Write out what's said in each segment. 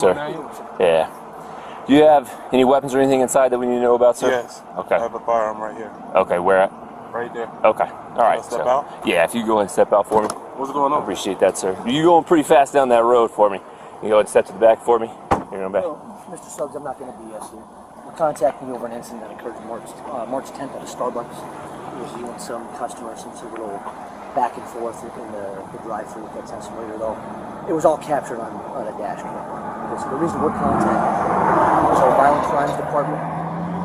Sir? Yeah. Do you have any weapons or anything inside that we need to know about, sir? Yes. Okay. I have a firearm right here. Okay, where at? Right there. Okay. All right. Step out? Yeah, if you go ahead and step out for me. What's going on? I appreciate that, sir. You're going pretty fast down that road for me. You go ahead and step to the back for me. You're going back. Well, Mr. Suggs, I'm not going to BS you. You're contacting me over an incident that occurred March 10th at a Starbucks. It was you and some customers, some sort of little back and forth in the drive-thru. That sounds familiar, though. It was all captured on a dash cam. So the reason we're contacting is our violent crimes department,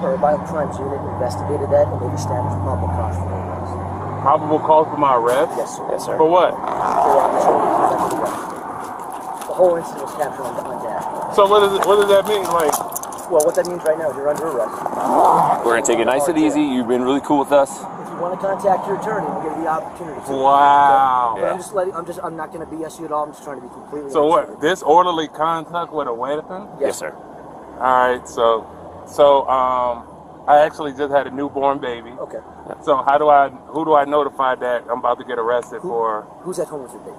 or our violent crimes unit investigated that, and they've established probable cause for arrest. Probable cause for my arrest? Yes, sir. Yes, sir. For what? The whole incident was captured on dash cam. So what does that mean? Like, well, what that means right now is you're under arrest. We're going to take it nice and easy. You've been really cool with us. If you want to contact your attorney, we'll give you the opportunity to. wow. Okay? Yeah. I'm not going to BS you at all. I'm just trying to be completely So honest what? Disorderly conduct with a weapon? Yes, sir. All right. So I actually just had a newborn baby. Okay. So who do I notify that I'm about to get arrested for? Who's at home with your baby?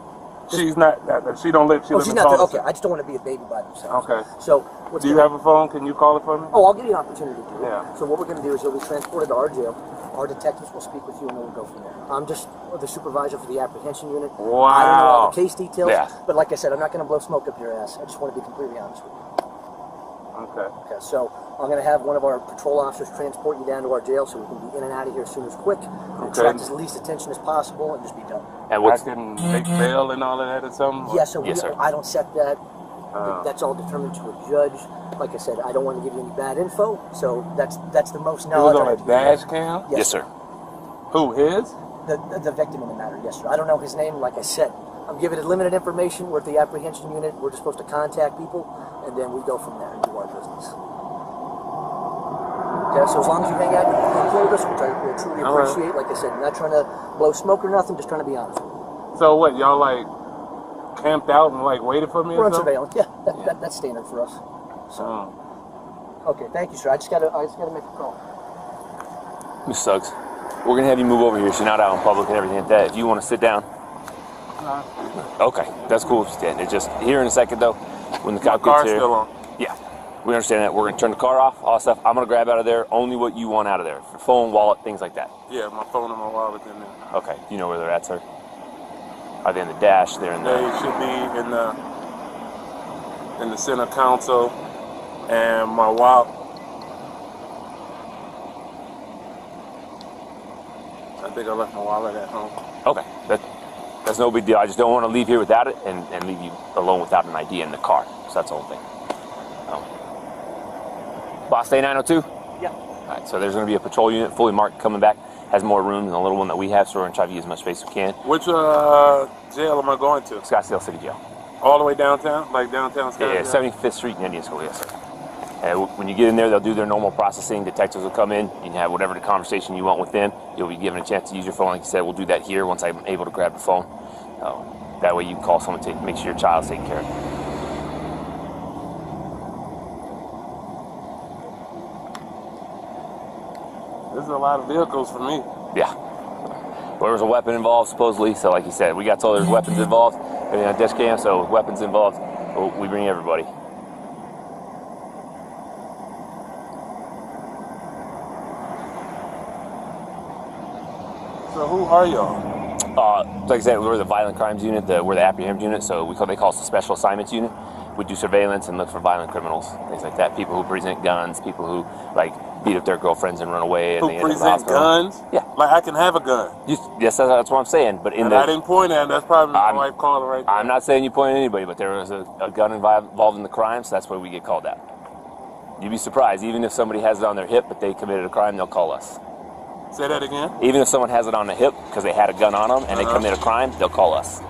She's not. She don't live. She lives she's in not there. Tulsa. Okay, I just don't want to be a baby by themselves. Okay. So Do you have a phone? Can you call it for me? Oh, I'll give you an opportunity to do it. Yeah. So what we're going to do is you'll be transported to our jail. Our detectives will speak with you, and then we'll go from there. I'm just the supervisor for the apprehension unit. Wow. I don't know all the case details. Yeah. But like I said, I'm not going to blow smoke up your ass. I just want to be completely honest with you. Okay. Okay. So I'm going to have one of our patrol officers transport you down to our jail, so we can be in and out of here as soon as quick. Attract as least attention as possible, and just be done. And I can make bail and all of that or something? Yes, so Yes, sir. I don't set that. That's all determined to a judge. Like I said, I don't want to give you any bad info, so that's the most It knowledge. was on a dash cam? Yes, sir. Who, his? The victim in the matter, yes, sir. I don't know his name, like I said. I'm giving it limited information. We're at the apprehension unit. We're just supposed to contact people, and then we go from there and do our business. Okay, so as long as you hang out and include us, which I truly appreciate, like I said, I'm not trying to blow smoke or nothing, just trying to be honest with you. So what, y'all like camped out and like waited for me We're or on something? surveillance, yeah. That's standard for us. So, okay, thank you, sir. I just gotta make a call. Miss Suggs, we're going to have you move over here so you're not out in public and everything like that. If you want to sit down. Okay, that's cool. It's just here in a second, though, when the cop gets here. Still on. Yeah, we understand that. We're going to turn the car off, all that stuff. I'm going to grab out of there only what you want out of there. Your phone, wallet, things like that. Yeah, my phone and my wallet in there. Okay, you know where they're at, sir? Are they in the dash? They're in the... They should be in the center console, and my wallet. I think I left my wallet at home. Okay, that's no big deal. I just don't want to leave here without it and leave you alone without an ID in the car. So that's the whole thing. Boss Day 902? Yeah. All right, so there's going to be a patrol unit fully marked coming back. Has more room than the little one that we have, so we're going to try to use as much space as we can. Which jail am I going to? Scottsdale City Jail. All the way downtown? Like downtown Scottsdale? Yeah, 75th Street and Indian School, yes, sir. And when you get in there, they'll do their normal processing. Detectives will come in. You can have whatever the conversation you want with them. You'll be given a chance to use your phone. Like you said, we'll do that here once I'm able to grab the phone. That way you can call someone to make sure your child's taken care of. This is a lot of vehicles for me. Yeah. Well, there was a weapon involved, supposedly. So like you said, we got told there's weapons involved. Everything on desk cam, so weapons involved. We bring everybody. So who are y'all? Like I said, we're the violent crimes unit. We're the apprehension unit, so they call us the special assignments unit. We do surveillance and look for violent criminals, things like that. People who present guns, people who like beat up their girlfriends and run away. And Who present guns? Yeah. Like I can have a gun. Yes, that's what I'm saying. But I didn't point at it. That's probably my wife calling right there. I'm not saying you point at anybody, but there was a gun involved in the crime, so that's why we get called out. You'd be surprised, even if somebody has it on their hip, but they committed a crime, they'll call us. Say that again? Even if someone has it on the hip because they had a gun on them and they commit a crime, they'll call us.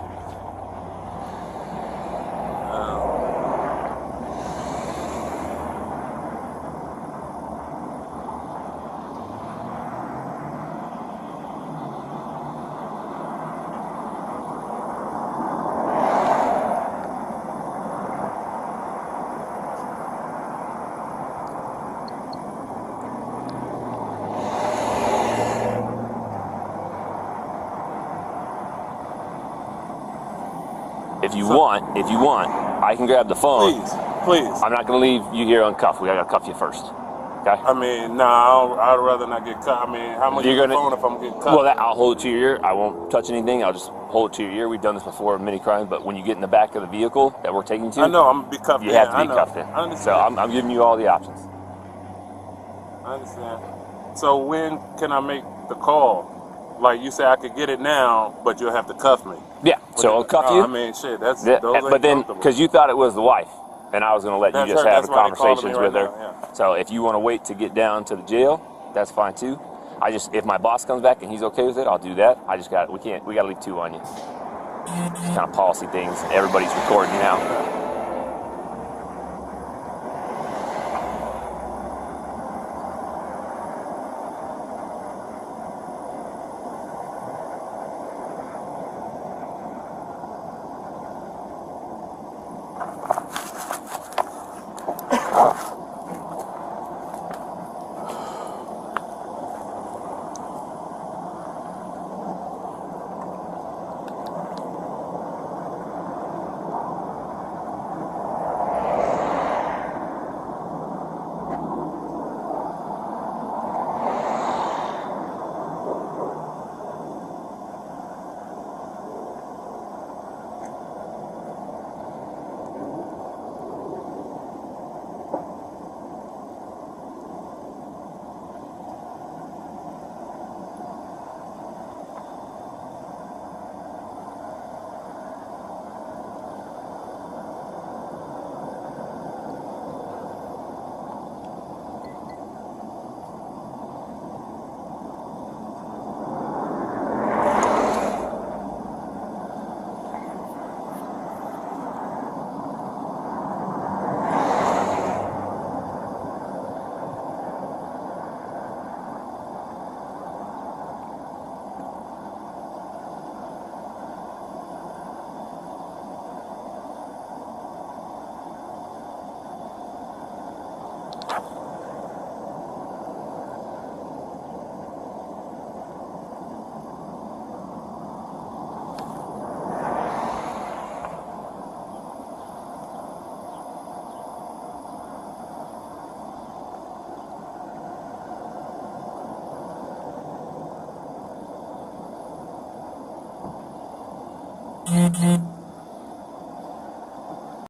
If you want, I can grab the phone. Please. please. I'm not going to leave you here uncuffed. We got to cuff you first. Okay? I mean, nah, I'd rather not get cut. I mean, how much is the phone if I'm getting cut? Well, I'll hold it to your ear. I won't touch anything. I'll just hold it to your ear. We've done this before in many crimes, but when you get in the back of the vehicle that we're taking to, I know, I'm going to be cuffed in. You have to be I know. cuffed in. I understand. So I'm giving you all the options. I understand. So when can I make the call? Like you say, I could get it now, but you'll have to cuff me. Yeah, so I'll cuff you. I mean, shit, that's Yeah, those ain't but then, comfortable. because you thought it was the wife, and I was going to let you That's just her. have That's the why they calling me conversations right with her. now, yeah. So if you want to wait to get down to the jail, that's fine too. If my boss comes back and he's okay with it, I'll do that. We got to leave 2 on you. Just kind of policy things. Everybody's recording now. Mm-hmm.